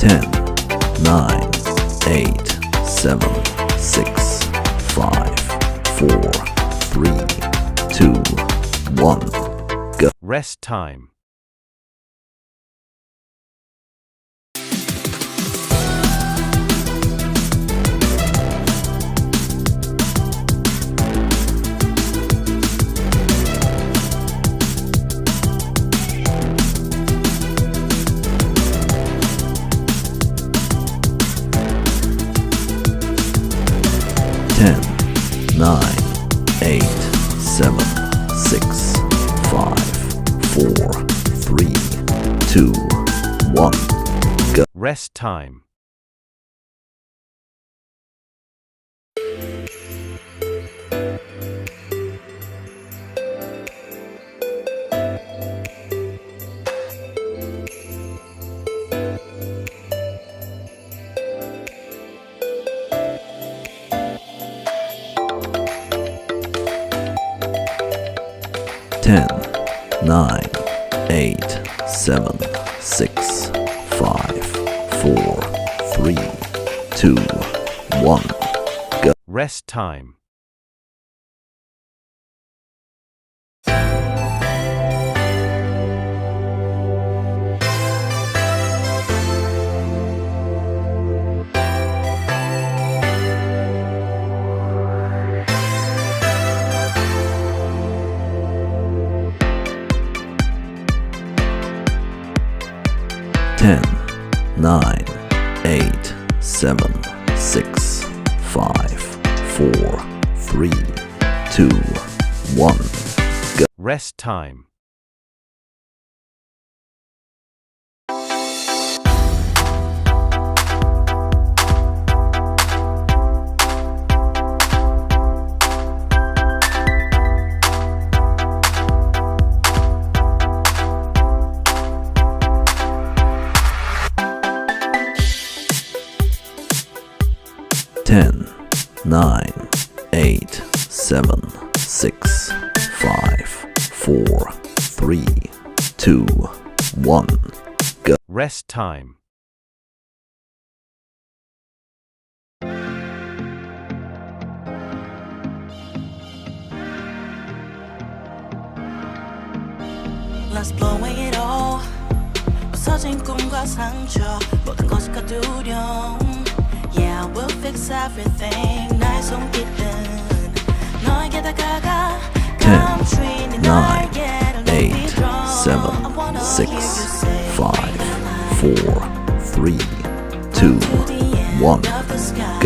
10, 9, 8, 7, 6, 5, 4, 3, 2, 1, go. Rest time. Ten, 9, 8, 7, 6, 5, 4, 3, 2, 1, go. Rest time. Ten, 9, 8, 7, 6, 5, 4, 3, 2, 1, go. Rest time. Ten, 9, 8, 7, 6, 5, 4, 3, 2, 1, go. Rest time. Ten, 9, 8, 7, 6, 5, 4, 3, 2, 1, go. Rest time. Let's blow away it all. 부서진 꿈과 상처 모든 것이 두려움. Yeah, we'll fix everything. 나의 손길은 너에게 다가가. 10, 9, 8, 7, 6, 5, 4, 3, 2, 1.